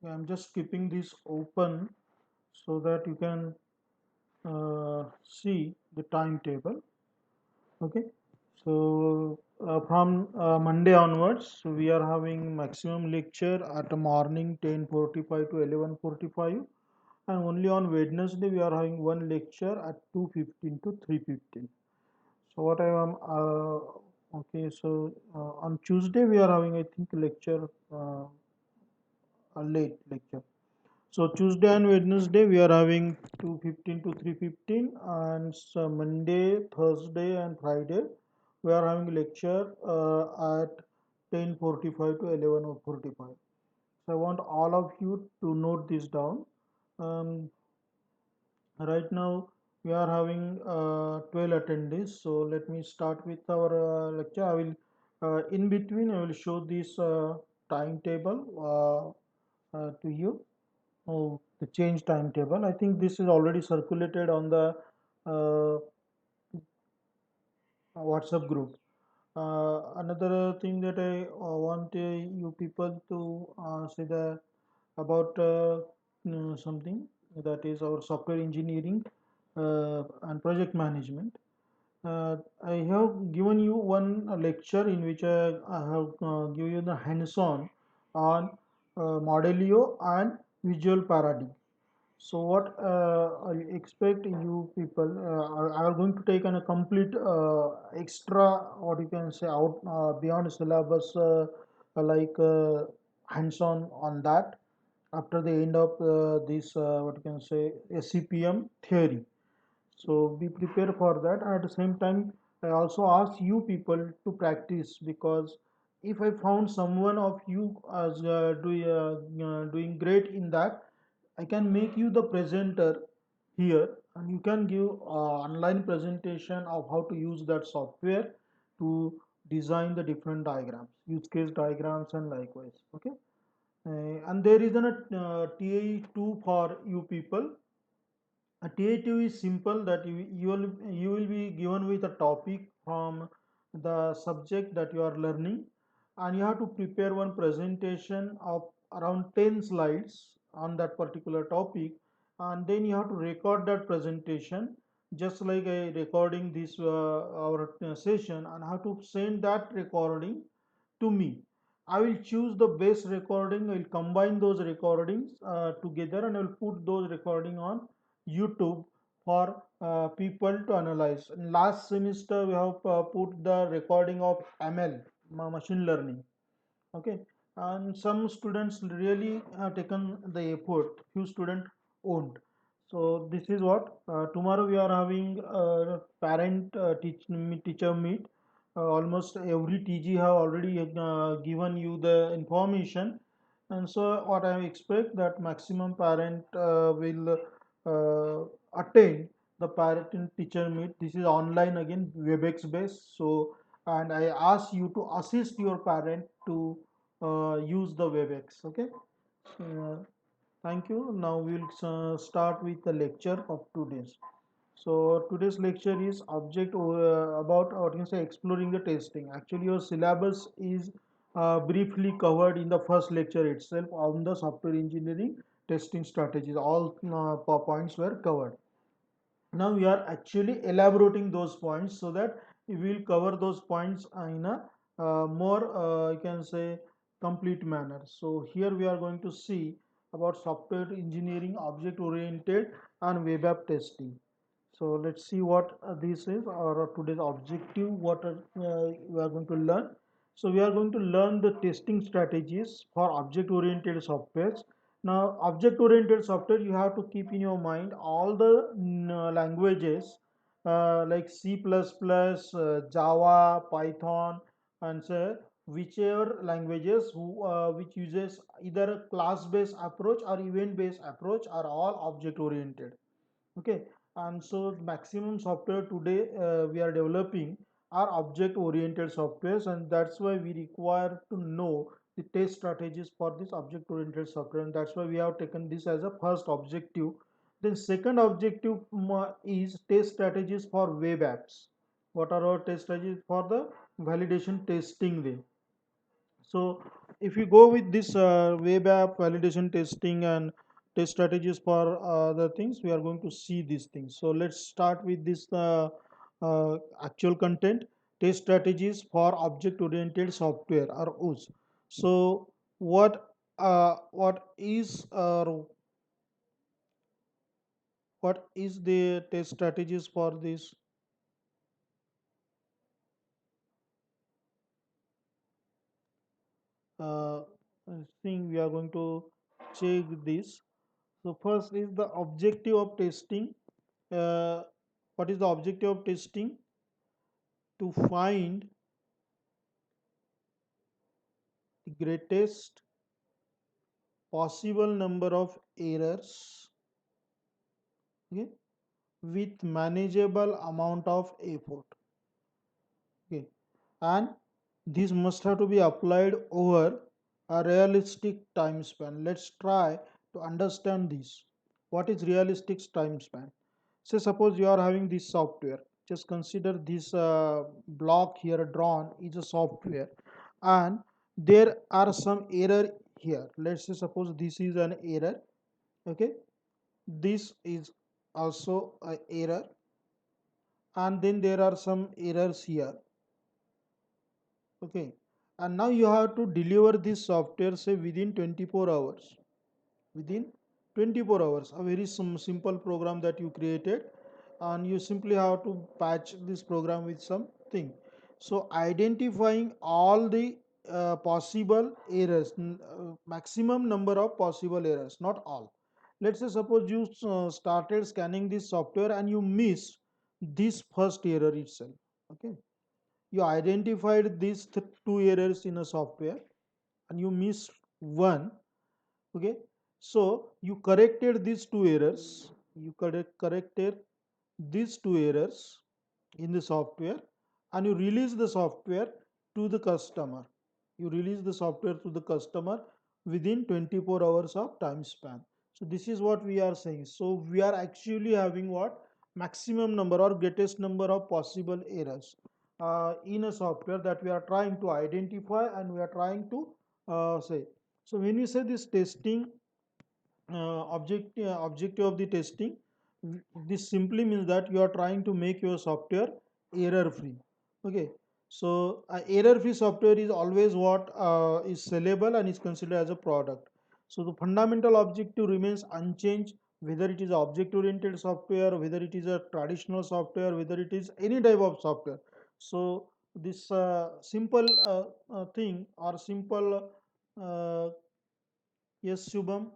I'm just keeping this open so that you can see the timetable. Okay, so from Monday onwards, we are having maximum lecture at the morning 10:45 to 11:45, and only on Wednesday we are having one lecture at 2:15 to 3:15. So what I am okay. So on Tuesday we are having, I think, lecture, a late lecture. So Tuesday and Wednesday we are having 2:15 to 3:15, and so Monday, Thursday, and Friday we are having lecture at 10:45 to 11:45. So I want all of you to note this down. Um, right now we are having 12 attendees. So let me start with our lecture. I will in between I will show this timetable to you. Oh, the change timetable. I think this is already circulated on the uh, WhatsApp group. Another thing that I want you people to say that about something that is our software engineering and project management. I have given you one lecture in which I have given you the hands-on on Modelio and Visual Paradigm. So what I expect you people are going to take on a complete extra, what you can say, out beyond syllabus, like hands-on on that after the end of this, what you can say, SCPM theory. So be prepared for that. And at the same time, I also ask you people to practice, because if I found someone of you as doing great in that, I can make you the presenter here, and you can give online presentation of how to use that software to design the different diagrams, use case diagrams, and likewise. Okay. And there is a TA2 for you people. A TA2 is simple, that you will be given with a topic from the subject that you are learning, and you have to prepare one presentation of around 10 slides on that particular topic, and then you have to record that presentation just like a recording this our session, and have to send that recording to me. I will choose the best recording. I will combine those recordings together, and I will put those recording on YouTube for people to analyze. In last semester, we have put the recording of ML, machine learning. Okay, and some students really have taken the effort. Few students won't. So this is what tomorrow we are having parent teacher meet. Almost every TG have already given you the information, and so what I expect that maximum parent will attend the parent and teacher meet. This is online again, Webex based. So, and I ask you to assist your parent to use the Webex. Okay. Thank you. Now we'll start with the lecture of today's. So today's lecture is object about, what you can say, exploring the testing. Actually, your syllabus is briefly covered in the first lecture itself on the software engineering testing strategies. All points were covered. Now we are actually elaborating those points so that we will cover those points in a more, you can say, complete manner. So here we are going to see about software engineering, object oriented, and web app testing. So let's see what this is, or today's objective, what we are going to learn. So we are going to learn the testing strategies for object oriented softwares. Now object oriented software, you have to keep in your mind all the languages like C++, Java, Python, and so whichever languages which uses either a class based approach or event based approach are all object oriented. Okay, and so maximum software today we are developing are object oriented softwares, and that's why we require to know the test strategies for this object oriented software, and that's why we have taken this as a first objective. Then second objective is test strategies for web apps. What are our test strategies for the validation testing way? So if you go with this web app validation testing and test strategies for the things, we are going to see these things. So let's start with this actual content. Test strategies for object oriented software or OOS. So what is what is the test strategies for this? uh, thing we are going to check this. So first is the objective of testing. uh, what is the objective of testing? To find the greatest possible number of errors, okay, with manageable amount of effort, okay, and this must have to be applied over a realistic time span. Let's try to understand this. What is realistic time span? Say suppose you are having this software. Just consider this block here drawn is a software, and there are some error here. Let's say suppose this is an error. Okay, this is also a error, and then there are some errors here. Okay, and now you have to deliver this software say within 24 hours. Within 24 hours, a very simple program that you created, and you simply have to patch this program with something. So identifying all the possible errors, maximum number of possible errors, not all. Let's say suppose you started scanning this software and you missed this first error itself. Okay, you identified these two errors in a software and you missed one. Okay, so you corrected these two errors. You corrected these two errors in the software, and you release the software to the customer. You release the software to the customer within 24 hours of time span. So this is what we are saying. So we are actually having what? Maximum number or greatest number of possible errors in a software that we are trying to identify and we are trying to say. So when we say this testing, objective of the testing, this simply means that you are trying to make your software error free. Okay, so error free software is always what is sellable and is considered as a product. So the fundamental objective remains unchanged, whether it is object oriented software, whether it is a traditional software, whether it is any type of software. So this simple thing or simple yes, Shubham,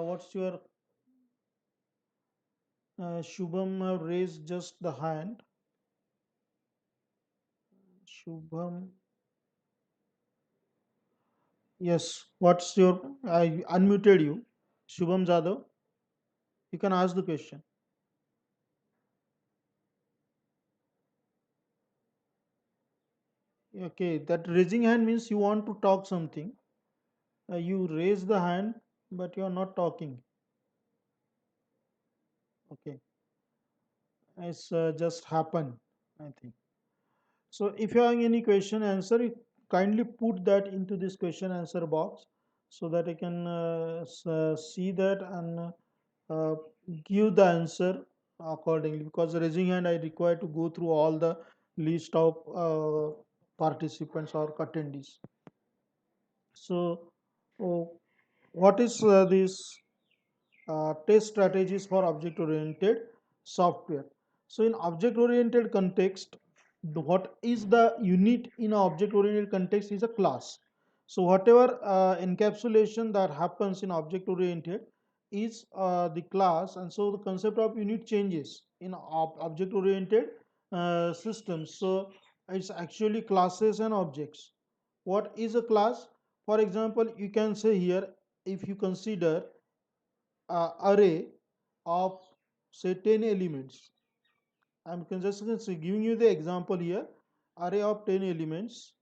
what's your Shubham have raised just the hand. Shubham, yes. What's your? I unmuted you. Shubham Jadhav, you can ask the question. Okay, that raising hand means you want to talk something. You raise the hand, but you are not talking. Okay, it's just happened, I think. So if you have any question answer, you kindly put that into this question answer box so that I can see that and uh, give the answer accordingly. Because raising hand, I require to go through all the list of participants or attendees. So, oh, what is this? Test strategies for object oriented software. So in object oriented context, what is the unit in an object oriented context is a class. So whatever encapsulation that happens in object oriented is the class, and so the concept of unit changes in object oriented systems. So it's actually classes and objects. What is a class? For example, you can say here, if you consider array of say 10 elements. I'm just giving you the example here. Array of 10 elements.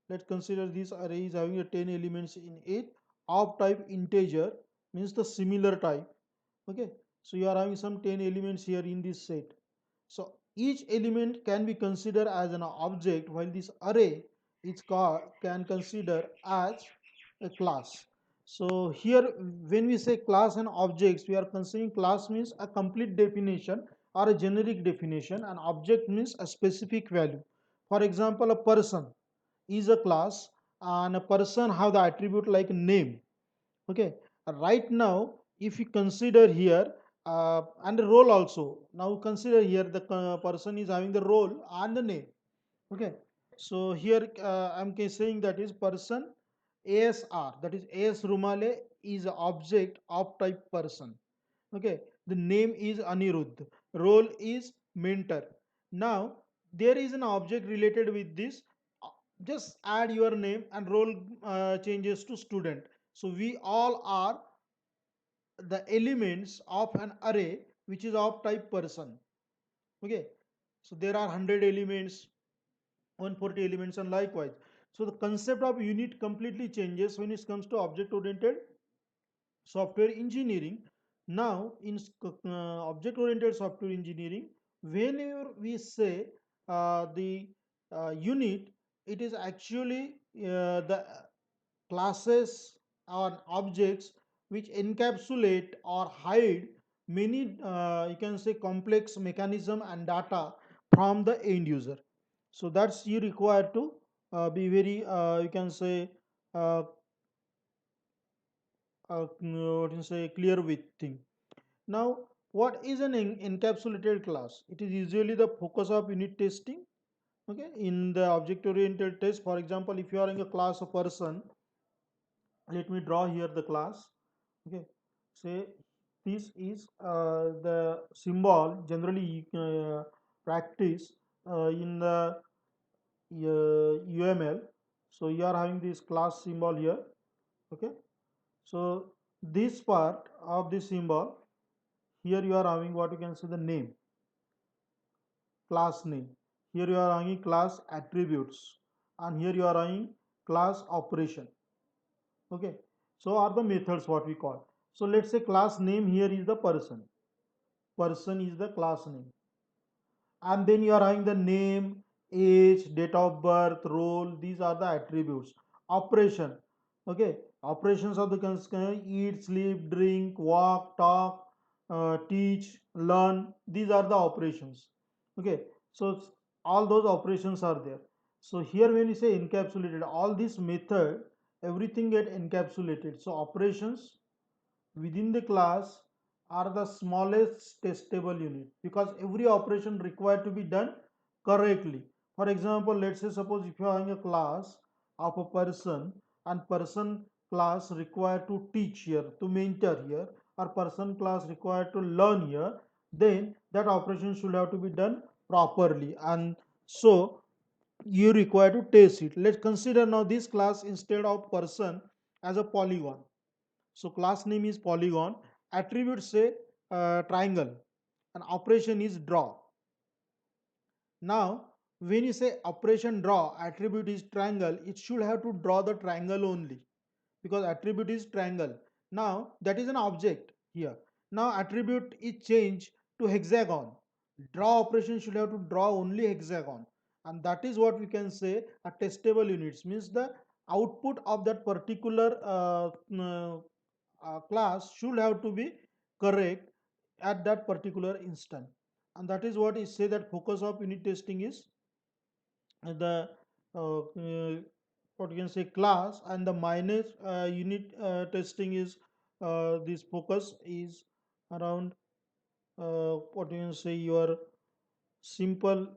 Let's consider this array is having a 10 elements in it of type integer, means the similar type. Okay, so you are having some 10 elements here in this set. So each element can be considered as an object, while this array is called can consider as a class. So here when we say class and objects, we are considering class means a complete definition or a generic definition, and object means a specific value. For example, a person is a class, and a person have the attribute like name. Okay, right now if you consider here, and the role also, now consider here the person is having the role and the name. Okay, so here I'm saying that is person ASR, that is AS Rumale, is a object of type person. Okay, the name is Anirudh, role is mentor. Now there is an object related with this. Uh, just add your name and role changes to student. So we all are the elements of an array which is of type person. Okay, so there are 100 elements, 140 elements, and likewise. So the concept of unit completely changes when it comes to object oriented software engineering. Now in object oriented software engineering, whenever we say the unit, it is actually the classes or objects which encapsulate or hide many, you can say, complex mechanism and data from the end user. So that's you require to be very, you can say, uh, what you say, clear with thing. Now, what is an encapsulated class? It is usually the focus of unit testing. Okay, in the object-oriented test, for example, if you are in a class of person, let me draw here the class. Okay, say this is the symbol generally practice in the UML. So you are having this class symbol here. Okay, so this part of the symbol, here you are having what you can say the name, class name. Here you are having class attributes, and here you are having class operation. Okay, so are the methods what we call. So let's say class name here is the person. Person is the class name, and then you are having the name, age, date of birth, role. These are the attributes. Operation. Okay, operations of the eat, sleep, drink, walk, talk, teach, learn. These are the operations. Okay, so all those operations are there. So here when you say encapsulated, all this method, everything get encapsulated. So operations within the class are the smallest testable unit, because every operation required to be done correctly. For example, let's say suppose if you are having a class of a person, and person class required to teach here, to mentor here, or person class required to learn here, then that operation should have to be done properly, and so you require to test it. Let's consider now this class instead of person as a polygon. So class name is polygon, attribute say triangle, and operation is draw. Now when you say operation draw, attribute is triangle, it should have to draw the triangle only, because attribute is triangle. Now that is an object here. Now attribute is changed to hexagon. Draw operation should have to draw only hexagon, and that is what we can say a testable units, means the output of that particular class should have to be correct at that particular instant. And that is what is say that focus of unit testing is the what you can say class, and the minus unit testing is this focus is around what you can say your simple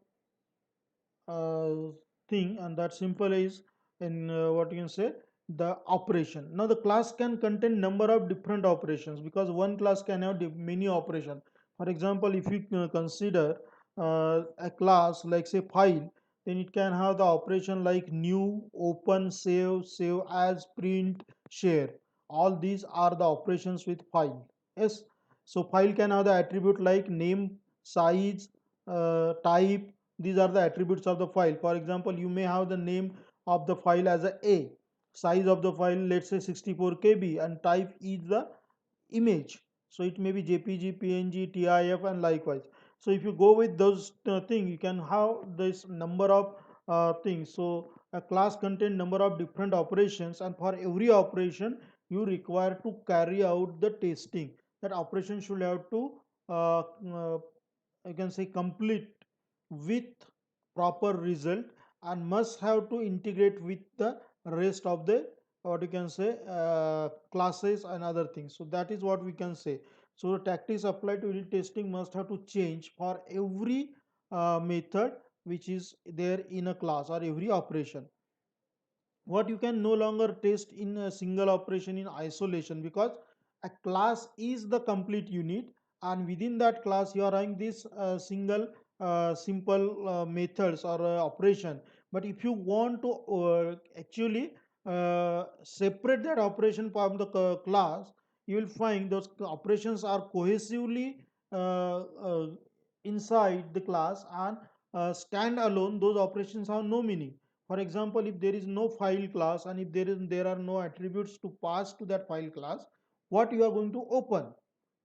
uh, thing, and that simple is in what you can say the operation. Now the class can contain number of different operations, because one class can have many operation. For example, if you consider a class like say file, then it can have the operation like new, open, save, save as, print, share. All these are the operations with file. Yes, so file can have the attribute like name, size, type. These are the attributes of the file. For example, you may have the name of the file as a, size of the file let's say 64 KB, and type is the image, so it may be JPG, PNG, TIF, and likewise. So if you go with those things, you can have this number of things. So A class contain number of different operations, and for every operation you require to carry out the testing. That operation should have to uh, uh, I can say complete with proper result, and must have to integrate with the rest of the what you can say classes and other things. So that is what we can say. So the tactics applied to unit testing must have to change for every method which is there in a class, or every operation. What you can no longer test in a single operation in isolation, because a class is the complete unit, and within that class you are having this single simple methods or operation. But if you want to actually separate that operation from the class, you will find those operations are cohesively inside the class, and stand alone those operations have no meaning. For example, if there is no file class, and if there are no attributes to pass to that file class, what you are going to open?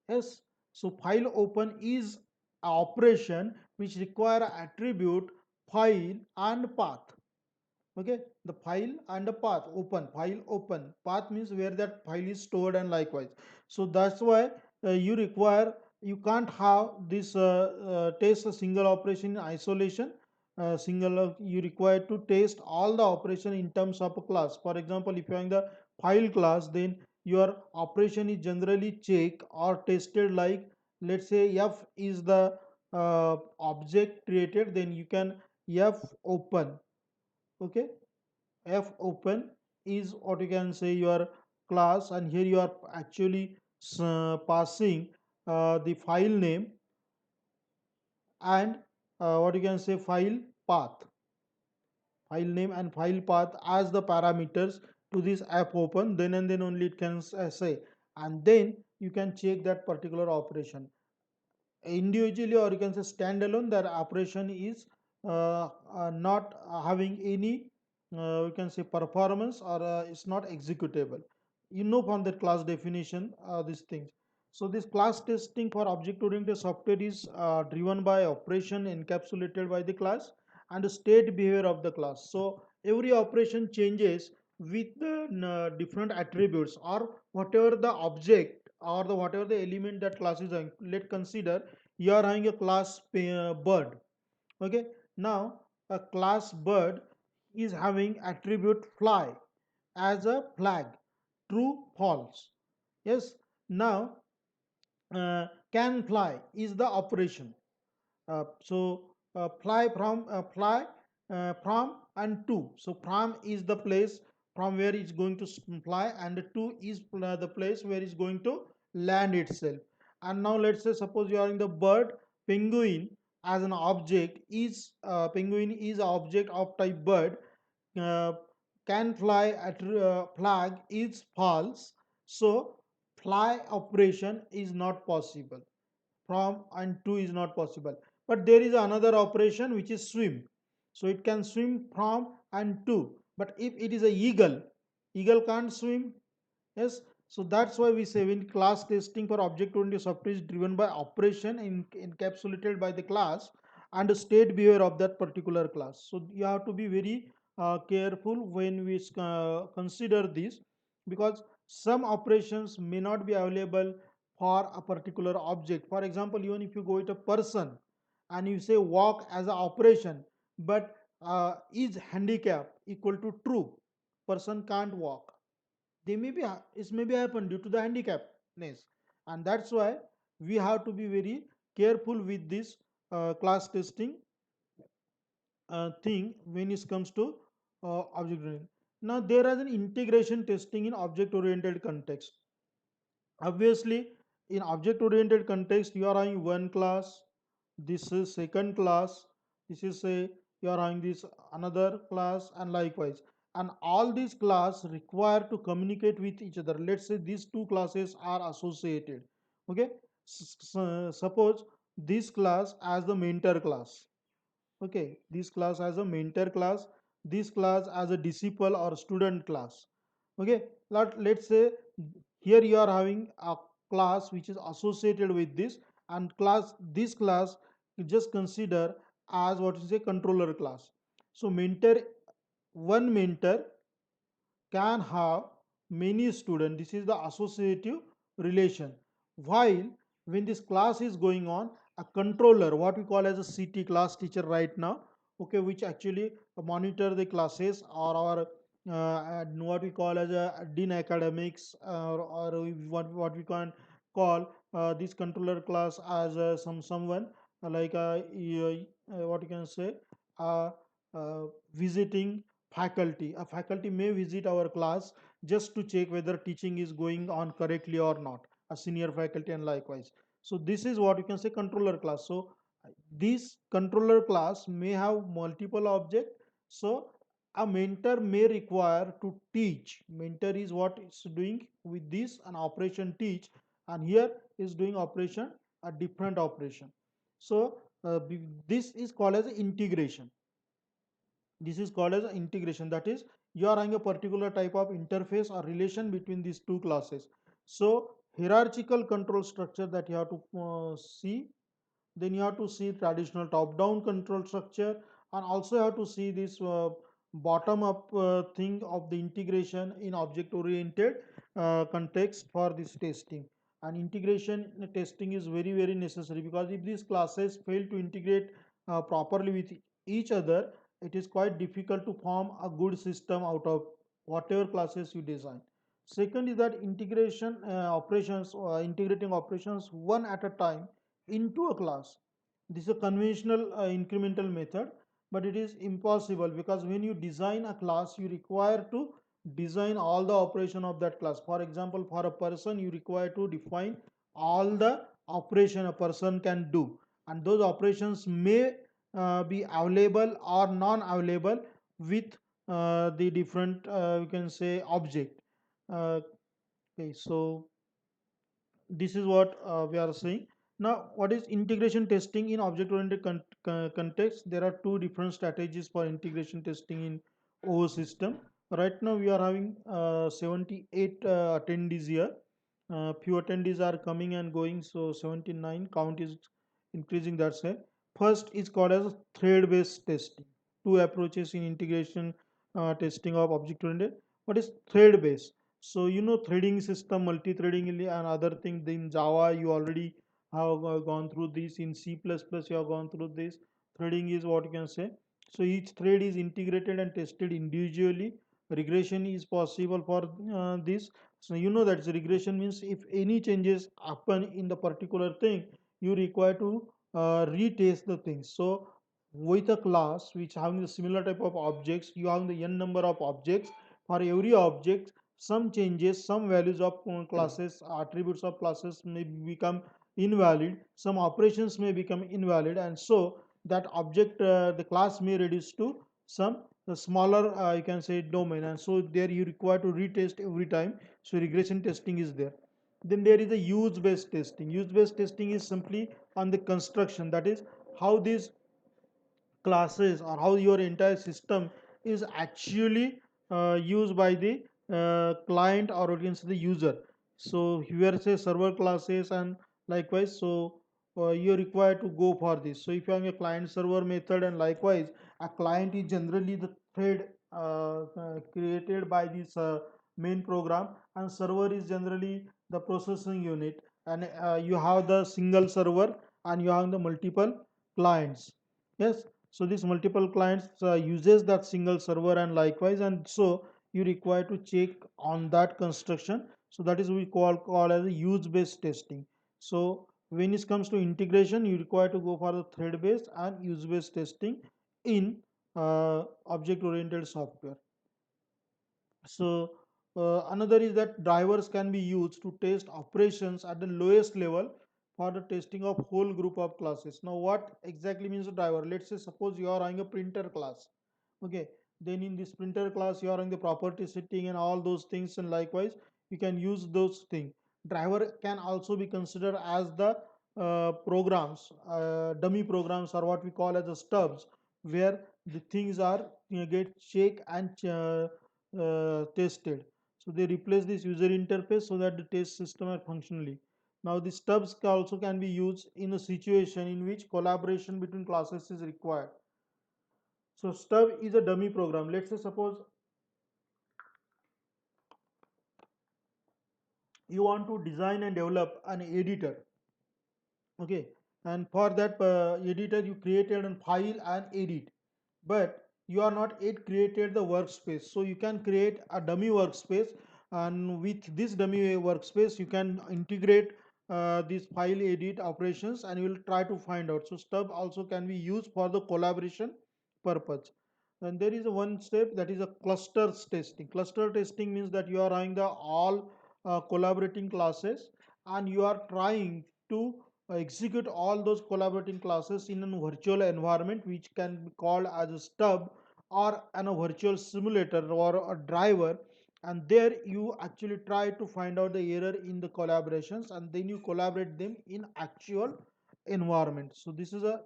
Yes. So file open is a operation which require attribute, file and path. Okay, the file and the path. Open, file open, path means where that file is stored, and likewise. So that's why you can't have this test a single operation in isolation. Single You require to test all the operation in terms of a class. For example, if you are in the file class, then your operation is generally checked or tested, like let's say f is the object created, then you can f open. Okay, f open is what you can say your class, and here you are actually passing the file name, and what you can say file name and file path as the parameters to this app open. Then and then only it can say, and then you can check that particular operation individually, or you can say standalone. That operation is not having any we can say performance, or it's not executable, from the class definition, these things. So this class testing for object oriented software is driven by operation encapsulated by the class, and the state behavior of the class. So every operation changes with the different attributes, or whatever the object, or the whatever the element that class is having. Let's consider you are having a class bird. Okay, now a class bird is having attribute fly as a flag, true false. Yes. Now can fly is the operation. Fly from and to. So from is the place from where it's going to fly, and to is the place where it's going to land itself. And now let's say suppose you are in the bird. Penguin as an object is penguin is object of type bird. uh, can fly at flag is false. So fly operation is not possible. From and to is not possible. But there is another operation which is swim. So it can swim from and to. But if it is a eagle, eagle can't swim. Yes. So that's why we say when class testing for object oriented software is driven by operation encapsulated by the class, and the state behavior of that particular class. So you have to be very careful when we consider this, because some operations may not be available for a particular object. For example, even if you go with a person and you say walk as an operation, but is handicap equal to true? Person can't walk. They may be it may be happen due to the handicapness, and that's why we have to be very careful with this class testing thing when it comes to object oriented. Now there is an integration testing in object oriented context. Obviously, in object oriented context, you are having one class, this is second class, this is a you are having this another class, and likewise. And all these class require to communicate with each other. Let's say these two classes are associated. Okay, suppose this class as the mentor class. Okay, this class as a mentor class, this class as a disciple or student class. Okay, let's say here you are having a class which is associated with this, and this class you just consider as what is a controller class. So mentor one mentor can have many students. This is the associative relation. While when this class is going on, a controller, what we call as a CT, class teacher right now, okay, which actually monitor the classes, or our what we call as a dean academics, or what we can call this controller class as someone like what you can say, uh, visiting faculty. A faculty may visit our class just to check whether teaching is going on correctly or not, a senior faculty and likewise. So this is what you can say controller class. So this controller class may have multiple object. So a mentor may require to teach. Mentor is what is doing with this an operation teach, and here is doing operation, a different operation. So this is called as integration. This is called as integration. That is, you are having a particular type of interface or relation between these two classes. So hierarchical control structure that you have to see. Then you have to see traditional top-down control structure, and also have to see this bottom-up thing of the integration in object-oriented context for this testing. And integration testing is very very necessary, because if these classes fail to integrate properly with each other, it is quite difficult to form a good system out of whatever classes you design. Second is that integration operations, integrating operations one at a time into a class. This is a conventional incremental method, but it is impossible, because when you design a class, you require to design all the operation of that class. For example, for a person, you require to define all the operation a person can do, and those operations may be available or non-available with the different you can say object. Okay, so this is what we are saying. Now, what is integration testing in object oriented context? There are two different strategies for integration testing in O system. Right now we are having 78 attendees here. Few attendees are coming and going, so 79 count is increasing. That's it. First is called as thread based testing. Two approaches in integration testing of object oriented. What is thread based? So you know threading system, multi-threading and other things in Java you already have gone through this. In C++ you have gone through this. Threading is what you can say. So each thread is integrated and tested individually. Regression is possible for this. So you know that regression means if any changes happen in the particular thing, you require to retest the things. So with a class which having the similar type of objects, you have the n number of objects. For every object, some changes, some values of classes, attributes of classes may become invalid, some operations may become invalid, and so that object, the class may reduce to some smaller you can say domain, and so there you require to retest every time. So regression testing is there. Then there is a use based testing. Use based testing is simply on the construction, that is how these classes or how your entire system is actually used by the client, or against the user. So here say server classes and likewise. So you're required to go for this. So if you have a client server method, and likewise a client is generally the thread created by this main program, and server is generally the processing unit, and you have the single server and you have the multiple clients. Yes, so this multiple clients uses that single server and likewise, and so you require to check on that construction. So that is we call as a use based testing. So when it comes to integration, you require to go for the thread based and use based testing in object oriented software. So another is that drivers can be used to test operations at the lowest level for the testing of whole group of classes. Now, what exactly means a driver? Let's say suppose you are having a printer class. Okay, then in this printer class you are having the property setting and all those things, and likewise you can use those things. Driver can also be considered as the programs, dummy programs, or what we call as the stubs, where the things are get checked and tested. So they replace this user interface so that the test system are functionally. Now the stubs also can be used in a situation in which collaboration between classes is required. So stub is a dummy program. Let's say suppose you want to design and develop an editor. Okay, and for that editor you created a file and edit, but you are not yet created the workspace. So you can create a dummy workspace, and with this dummy workspace you can integrate these file edit operations, and you will try to find out. So stub also can be used for the collaboration purpose. And there is a one step, that is a clusters testing. Cluster testing means that you are having the all collaborating classes, and you are trying to execute all those collaborating classes in a virtual environment, which can be called as a stub or a virtual simulator or a driver. And there you actually try to find out the error in the collaborations, and then you collaborate them in actual environment. So this is a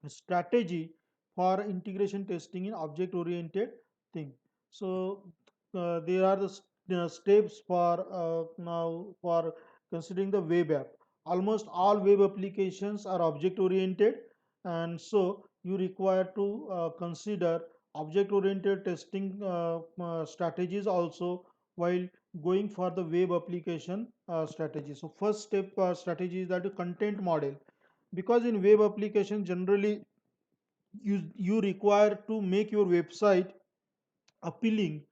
strategy for integration testing in object oriented thing. So there are the steps for now for considering the web app. Almost all web applications are object oriented, and so you require to consider object oriented testing strategies also while going for the web application strategy. So first step strategy is that the content model, because in web application generally you require to make your website appealing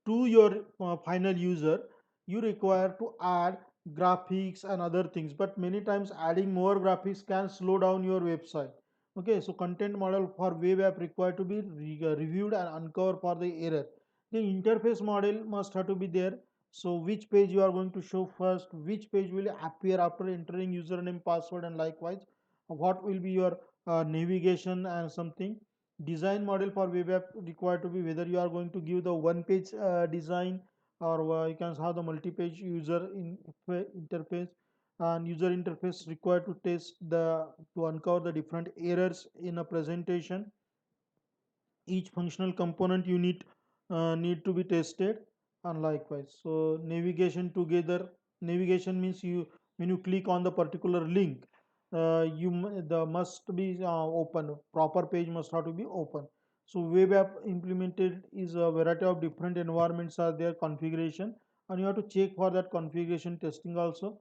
to your final user. You require to add graphics and other things, but many times adding more graphics can slow down your website. Okay, so content model for web app required to be reviewed and uncover for the error. The interface model must have to be there. So which page you are going to show first, which page will appear after entering username, password, and likewise what will be your navigation and something. Design model for web app required to be whether you are going to give the one page design, or you can have the multi-page interface. And user interface required to test the to uncover the different errors in a presentation. Each functional component you need to be tested, and likewise. So navigation means you when you click on the particular link, the must be open, proper page must have to be open. So web app implemented is a variety of different environments are there configuration, and you have to check for that configuration testing also.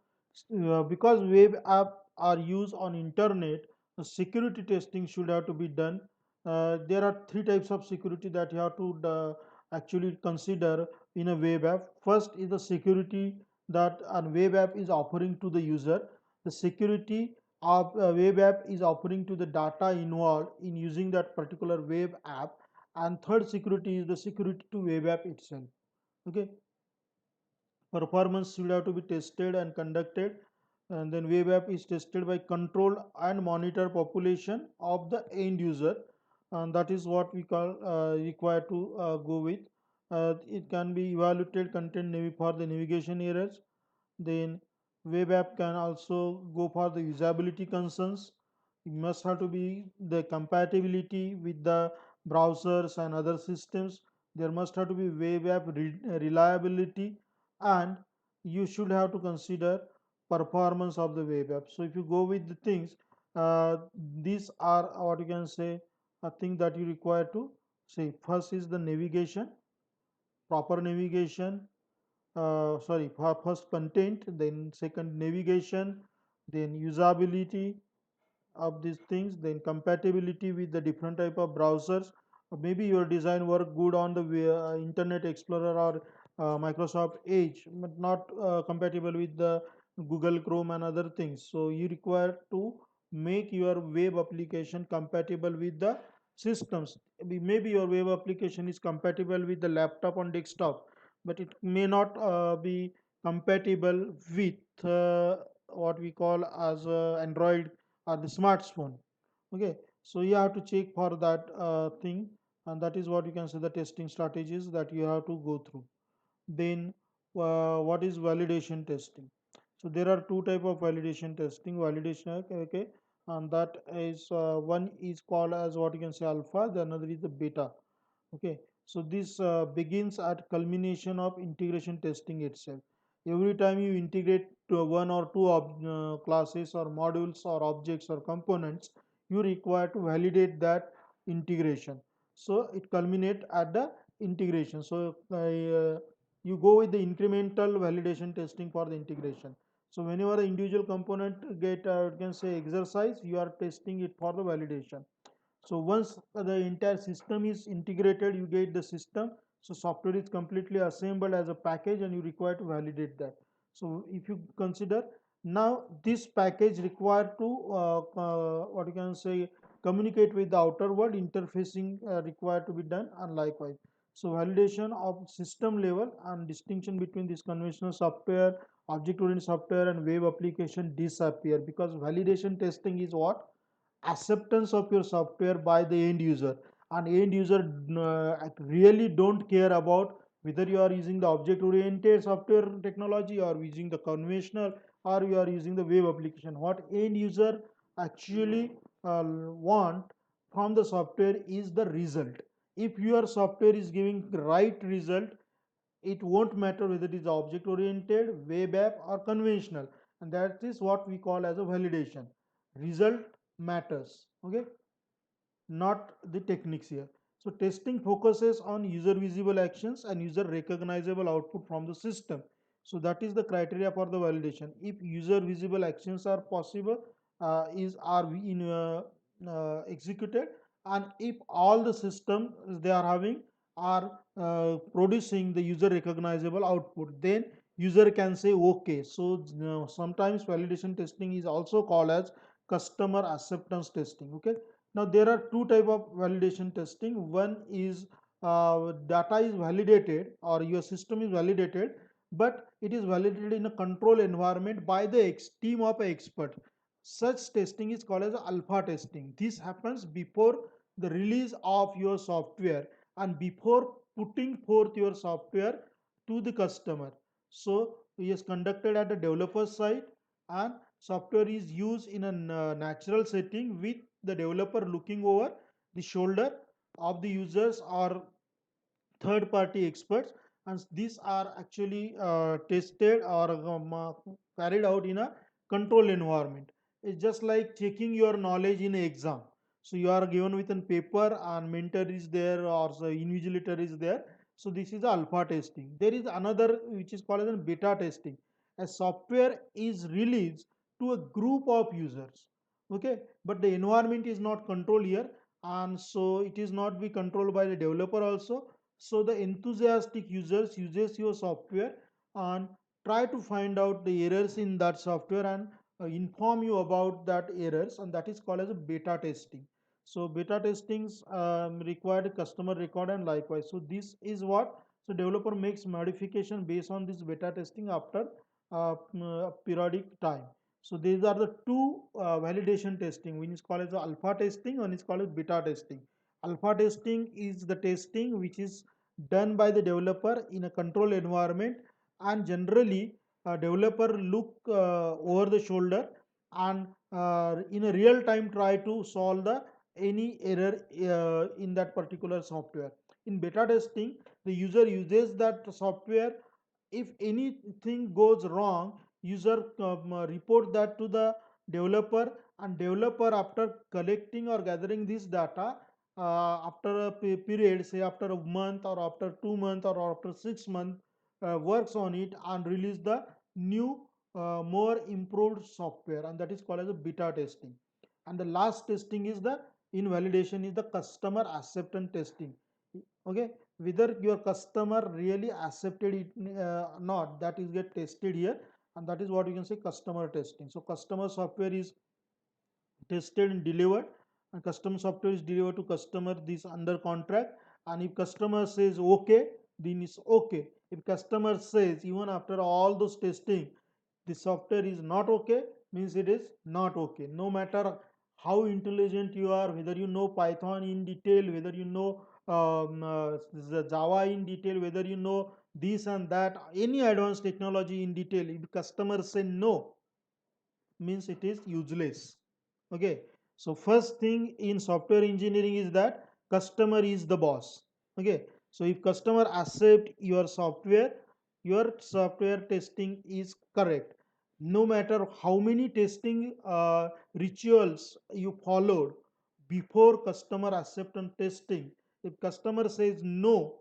Because web app are used on internet, security testing should have to be done. There are three types of security that you have to actually consider in a web app. First is the security that a web app is offering to the user. The security of a web app is offering to the data involved in using that particular web app. And third security is the security to web app itself. Okay, performance will have to be tested and conducted. And then web app is tested by control and monitor population of the end user, and that is what we call required to go with. It can be evaluated content for the navigation errors. Then web app can also go for the usability concerns. It must have to be the compatibility with the browsers and other systems. There must have to be web app reliability, and you should have to consider performance of the web app. So if you go with the things, these are what you can say a thing that you require to say. First is the navigation, proper navigation, sorry, first content, then second navigation, then usability of these things, then compatibility with the different type of browsers. Maybe your design work good on the Internet Explorer or Microsoft Edge, but not compatible with the Google Chrome and other things. So you require to make your web application compatible with the systems. Maybe your web application is compatible with the laptop and desktop, but it may not be compatible with what we call as Android or the smartphone. Okay, so you have to check for that thing, and that is what you can say the testing strategies that you have to go through. Then what is validation testing? So there are two type of validation testing. Validation, okay, and that is one is called as what you can say alpha, the another is the beta. Okay, so this begins at culmination of integration testing itself. Every time you integrate to one or two classes or modules or objects or components, you require to validate that integration. So it culminate at the integration. So you go with the incremental validation testing for the integration. So whenever the individual component get you can say exercise, you are testing it for the validation. So once the entire system is integrated, you get the system. So software is completely assembled as a package and you require to validate that. So if you consider now this package required to what you can say communicate with the outer world, interfacing required to be done, and likewise. So validation of system level and distinction between this conventional software, object oriented software and web application disappear, because validation testing is what? Acceptance of your software by the end user, and end user really don't care about whether you are using the object oriented software technology or using the conventional or you are using the web application. What end user actually want from the software is the result. If your software is giving the right result, it won't matter whether it is object oriented, web app or conventional, and that is what we call as a validation. Result matters, okay, not the techniques here. So testing focuses on user visible actions and user recognizable output from the system. So that is the criteria for the validation. If user visible actions are possible, is are in executed, and if all the systems they are having are producing the user recognizable output, then user can say okay. So sometimes validation testing is also called as customer acceptance testing, okay. Now there are two type of validation testing. One is data is validated or your system is validated, but it is validated in a control environment by the team of expert. Such testing is called as alpha testing. This happens before the release of your software and before putting forth your software to the customer. So it is conducted at the developer side, and software is used in a natural setting with the developer looking over the shoulder of the users or third party experts, and these are actually tested or carried out in a control environment. It's just like checking your knowledge in an exam. So you are given with a paper and mentor is there or the invigilator is there. So this is the alpha testing. There is another which is called as a beta testing. A software is released to a group of users, okay, but the environment is not controlled here, and so it is not be controlled by the developer also. So the enthusiastic users uses your software and try to find out the errors in that software and inform you about that errors, and that is called as a beta testing. So beta testings required customer record and likewise. So this is what, so developer makes modification based on this beta testing after periodic time. So these are the two validation testing. One is called as the alpha testing, one is called as beta testing. Alpha testing is the testing which is done by the developer in a control environment, and generally a developer look over the shoulder and in a real time try to solve the any error in that particular software. In beta testing, the user uses that software. If anything goes wrong, user report that to the developer, and developer after collecting or gathering this data after a period, say after a month or after 2 months or after 6 months, works on it and release the new more improved software, and that is called as a beta testing. And the last testing is the invalidation is the customer acceptance testing, okay, whether your customer really accepted it not, that is get tested here, and that is what you can say customer testing. So customer software is tested and delivered, and custom software is delivered to customer this under contract, and if customer says okay, then it's okay. If customer says even after all those testing the software is not okay, means it is not okay. No matter how intelligent you are, whether you know Python in detail, whether you know the Java in detail, whether you know this and that, any advanced technology in detail, if customer say no, means it is useless, okay. So first thing in software engineering is that customer is the boss, okay. So if customer accept your software testing is correct. No matter how many testing rituals you followed before customer acceptance testing, If customer says no,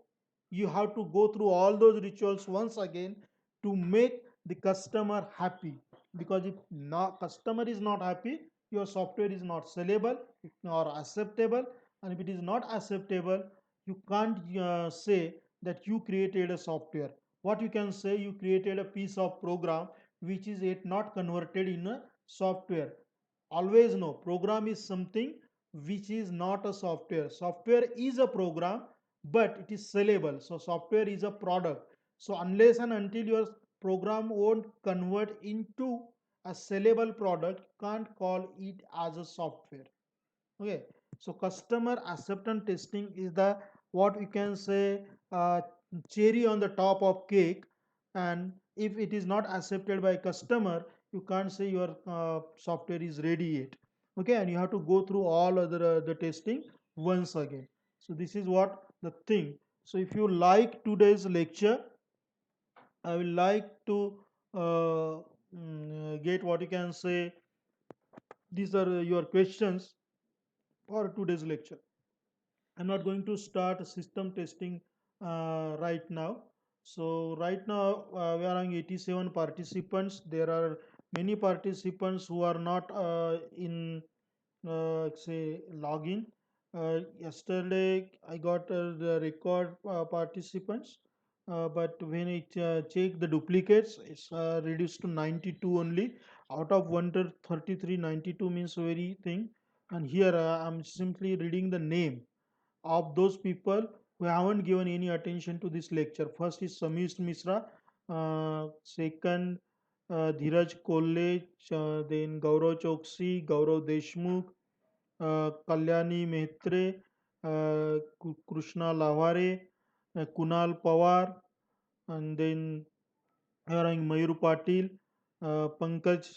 you have to go through all those rituals once again to make the customer happy. Because if not, customer is not happy, your software is not sellable or acceptable. And if it is not acceptable, you can't say that you created a software. What you can say, you created a piece of program which is yet not converted in a software. Always know, program is something which is not a software. Software is a program, but it is sellable. So software is a product. So unless and until your program won't convert into a sellable product, you can't call it as a software. Okay, so customer acceptance testing is the, what we can say, uh, cherry on the top of cake. And if it is not accepted by customer, you can't say your software is ready yet. Okay, and you have to go through all other the testing once again. So this is what the thing. So if you like today's lecture, I will like to get, what you can say, these are your questions for today's lecture. I'm not going to start system testing right now. So right now we are having 87 participants. There are many participants who are not in say login. Yesterday I got the record participants, but when I check the duplicates, it's reduced to 92 only out of 133. 92 means very thing. And here I'm simply reading the name of those people who haven't given any attention to this lecture. First is Samish Misra, second Dhiraj Kolle, then Gaurav Choksi, Gaurav Deshmukh, Kalyani Mehtre, Krishna Lavare, Kunal Pawar, and then here are Mayur Patil, Pankaj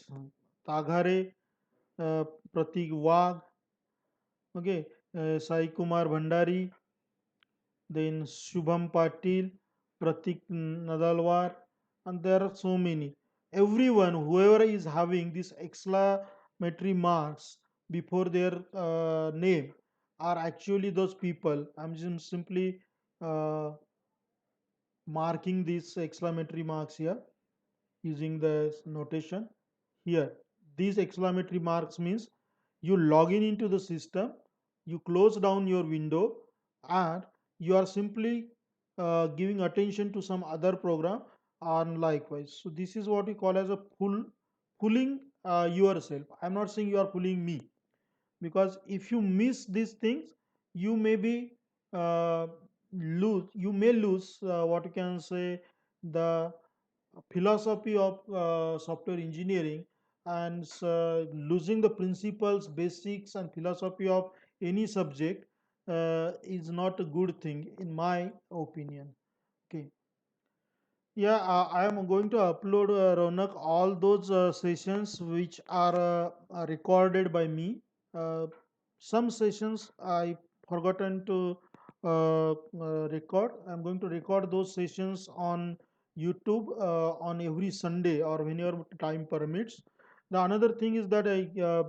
Taghare, uh, Pratik Wagh, okay, Sai Kumar Bhandari, then Shubham Patil, Pratik Nadalwar, and there are so many. Everyone, whoever is having this exclamatory marks before their name, are actually those people. I'm just simply uh, marking these exclamatory marks here using the notation here. These exclamatory marks means you log in into the system, you close down your window, and you are simply giving attention to some other program, and likewise. So this is what we call as a pulling yourself. I'm not saying you are pulling me, because if you miss these things, you may be uh, you may lose what you can say, the philosophy of software engineering. And losing the principles, basics, and philosophy of any subject is not a good thing in my opinion. Okay. Yeah, I am going to upload, Ronak, all those sessions which are recorded by me. Some sessions I forgotten to record. I'm going to record those sessions on YouTube on every Sunday or whenever time permits. The another thing is that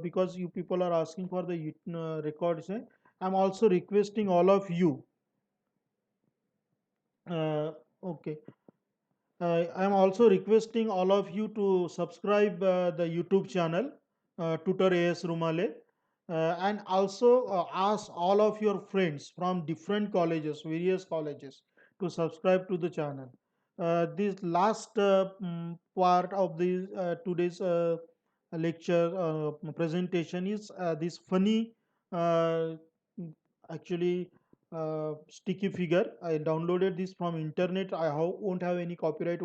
because you people are asking for the records, I'm also requesting all of you. Okay, I am also requesting all of you to subscribe the YouTube channel, Tutor AS Rumale, and also ask all of your friends from different colleges, various colleges, to subscribe to the channel. This last part of the today's lecture presentation is this funny, uh, actually sticky figure. I downloaded this from internet. Won't have any copyright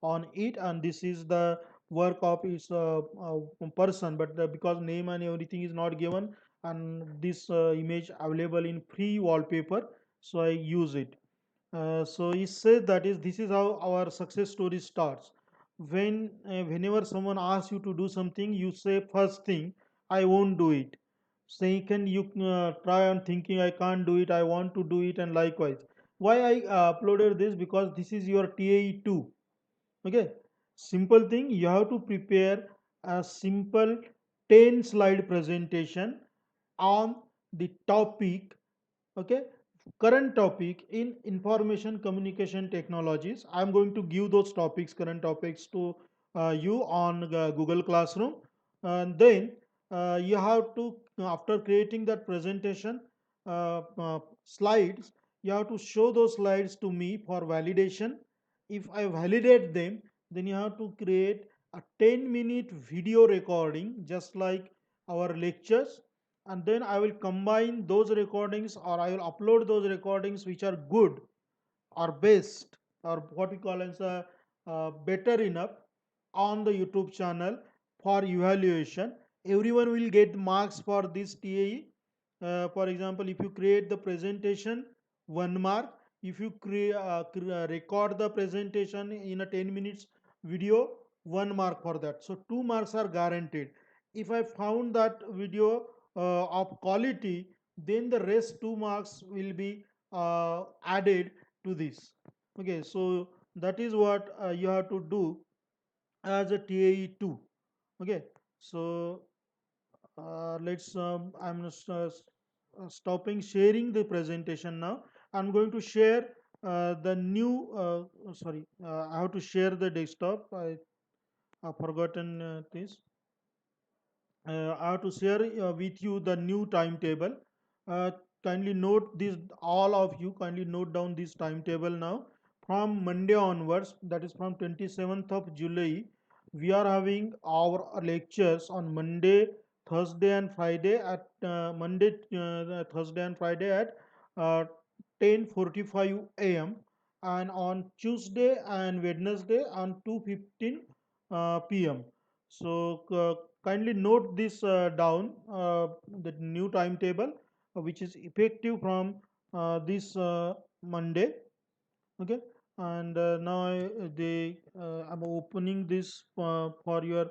on it, and this is the work of its person, but because name and everything is not given, and this image available in free wallpaper, so I use it. So he said that is this is how our success story starts. Whenever someone asks you to do something, you say first thing, I won't do it. Second, you try on thinking, I can't do it, I want to do it, and likewise. Why I uploaded this? Because this is your TAE 2. Okay, simple thing. You have to prepare a simple 10 slide presentation on the topic. Okay, current topic in information communication technologies. I'm going to give those topics, current topics, to you on Google Classroom. And then you have to, after creating that presentation slides, you have to show those slides to me for validation. If I validate them, then you have to create a 10-minute video recording, just like our lectures, and then I will combine those recordings, or I will upload those recordings which are good or best, or what we call as a better enough, on the YouTube channel for evaluation. Everyone will get marks for this TAE. For example, if you create the presentation, 1 mark. If you record the presentation in a 10 minutes video, 1 mark for that. So 2 marks are guaranteed. If I found that video of quality, then the rest 2 marks will be added to this. Okay, so that is what you have to do as a TAE2. Okay, so I'm stopping sharing the presentation now. I'm going to share the new, sorry, I have to share the desktop. I have forgotten this. I have to share with you the new timetable. Uh, Kindly note this, all of you, kindly note down this timetable now. From Monday onwards, that is from 27th of July, we are having our lectures on Monday, Thursday, and Friday at Thursday and Friday at 10:45 a.m. and on Tuesday and Wednesday on 2:15 p.m. So kindly note this down, the new timetable, which is effective from this Monday. Okay, and now I'm opening this for your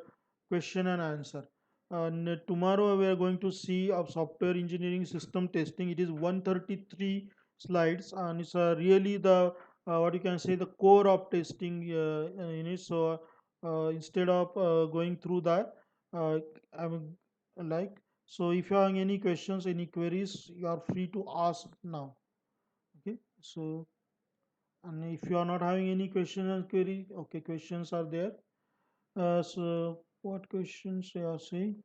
question and answer. And tomorrow we are going to see of software engineering system testing. It is 133 slides, and it's really the what you can say, the core of testing in it. So instead of going through that, uh, I'm like, so if you have any questions, any queries, you are free to ask now. Okay, so, and if you are not having any question and query, okay, questions are there. So what questions you are saying?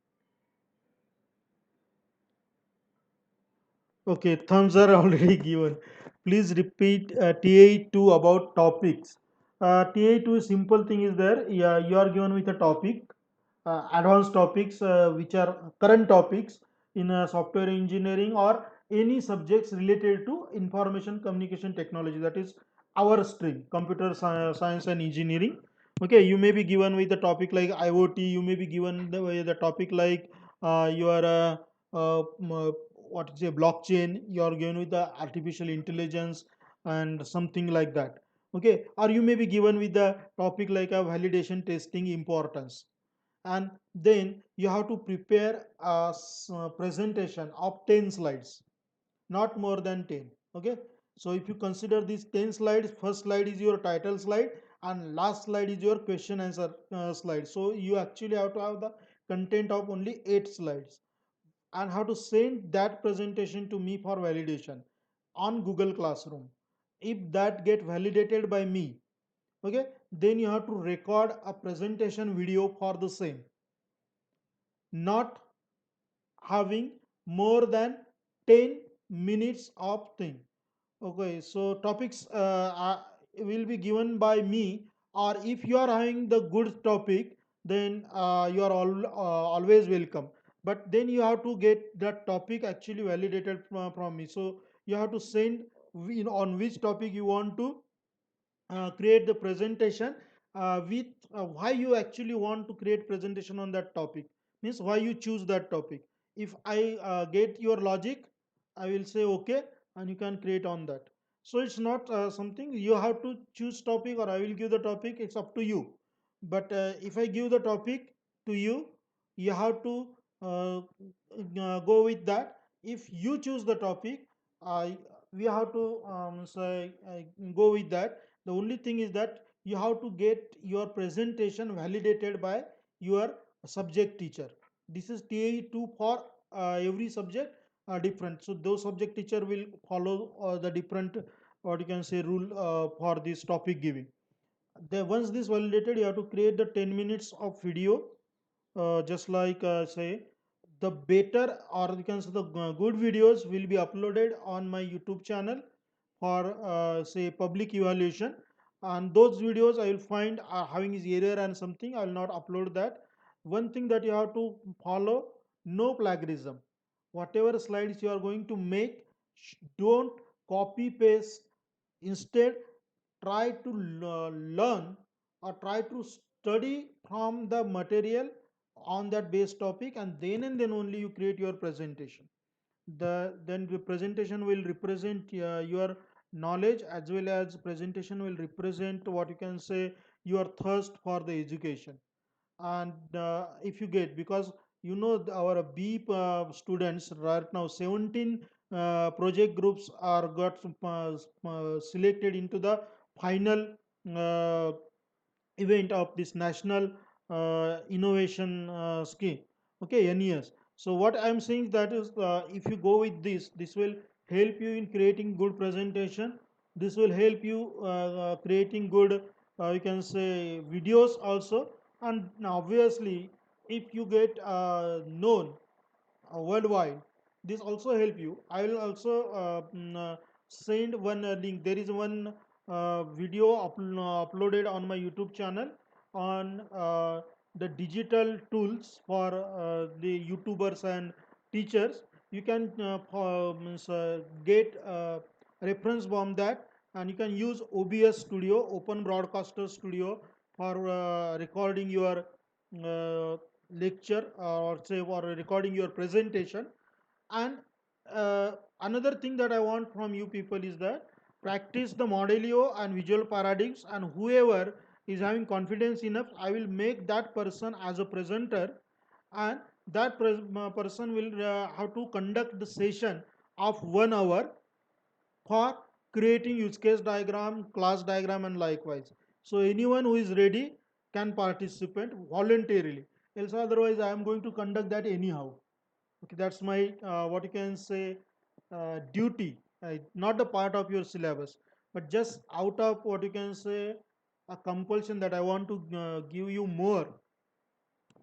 Okay, thumbs are already given. Please repeat TA2 about topics. TA2 simple thing is there. Yeah, you are given with a topic, advanced topics, which are current topics in software engineering or any subjects related to information communication technology. That is our stream, computer science and engineering. Okay, you may be given with a topic like IoT. You may be given the topic like your what is a blockchain. You are given with the artificial intelligence and something like that. Okay, or you may be given with the topic like a validation testing importance, and then you have to prepare a presentation of 10 slides, not more than 10. Okay, so if you consider these 10 slides, first slide is your title slide and last slide is your question answer slide, so you actually have to have the content of only 8 slides, and how to send that presentation to me for validation on Google Classroom. If that get validated by me, okay, then you have to record a presentation video for the same, not having more than 10 minutes of thing. Okay, so topics will be given by me, or if you are having the good topic, then you are always welcome. But then you have to get that topic actually validated from me. So you have to send on which topic you want to create the presentation, with why you actually want to create presentation on that topic, means why you choose that topic. If I get your logic, I will say okay, and you can create on that. So it's not something you have to choose topic or I will give the topic, it's up to you. But if I give the topic to you, you have to go with that. If you choose the topic, we have to say, go with that. The only thing is that you have to get your presentation validated by your subject teacher. This is TAE2 for every subject. are different. So those subject teacher will follow the different, what you can say, rule for this topic giving. Then once this validated, you have to create the 10 minutes of video, just like say the better, or you can say the good videos will be uploaded on my YouTube channel for say public evaluation, and those videos I will find are having is error and something, I will not upload that. One thing that you have to follow: no plagiarism. Whatever slides you are going to make, don't copy paste. Instead, try to learn or try to study from the material on that base topic, and then only you create your presentation. Then the presentation will represent your knowledge, as well as presentation will represent, what you can say, your thirst for the education. And if you get, because our B students right now, 17 project groups are got selected into the final uh, event of this national innovation scheme, okay, NES. So what I'm saying, that is, if you go with this will help you in creating good presentation. This will help you creating good, you can say, videos also. And obviously, if you get known worldwide, this also help you. I will also send one link. There is one video uploaded on my YouTube channel on the digital tools for the YouTubers and teachers. You can get reference from that, and you can use OBS Studio, Open Broadcaster Studio, for recording your lecture, or say for recording your presentation. And another thing that I want from you people is that practice the Modelio and visual paradigms, and whoever is having confidence enough, I will make that person as a presenter, and that person will have to conduct the session of 1 hour for creating use case diagram, class diagram, and likewise. So anyone who is ready can participate voluntarily. Else otherwise, I am going to conduct that anyhow. Okay, that's my what you can say duty, not the part of your syllabus, but just out of, what you can say, a compulsion that I want to give you more.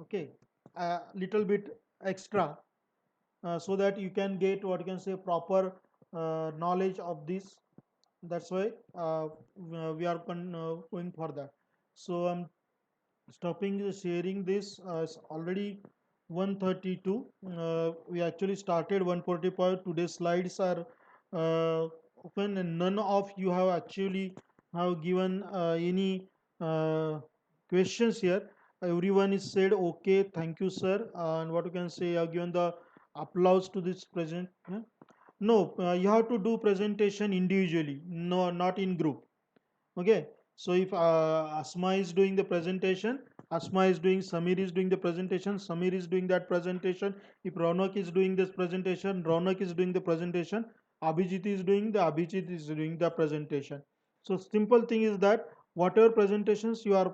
Okay, a little bit extra, so that you can get, what you can say, proper knowledge of this. That's why we are going for that. So I'm stopping sharing this. It's already 1:32. We actually started 1:45. Today's slides are open, and none of you have actually have given any questions here. Everyone is said okay, thank you, sir. And what you can say, you have given the applause to this present. No, you have to do presentation individually, no, not in group. Okay, so if Asma is doing the presentation, Asma is doing, Samir is doing the presentation, Samir is doing that presentation. If Ronak is doing this presentation, Ronak is doing the presentation. Abhijit is doing, the Abhijit is doing the presentation. So simple thing is that whatever presentations you are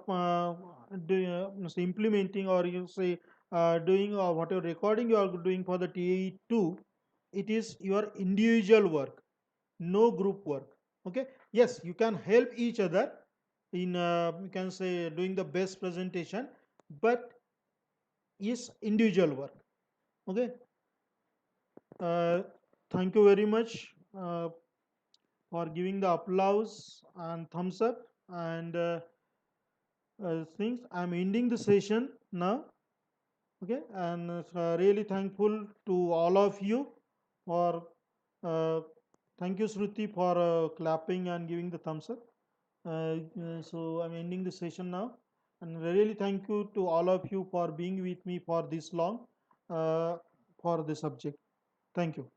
implementing, or you say doing, or whatever recording you are doing for the TAE2, it is your individual work, no group work. Okay, yes, you can help each other in, you can say, doing the best presentation, but is individual work. Okay, uh, thank you very much for giving the applause and thumbs up, and things. I'm ending the session now. Okay, and really thankful to all of you for thank you, Shruti, for clapping and giving the thumbs up. So I'm ending the session now, and really thank you to all of you for being with me for this long, uh, for the subject. Thank you.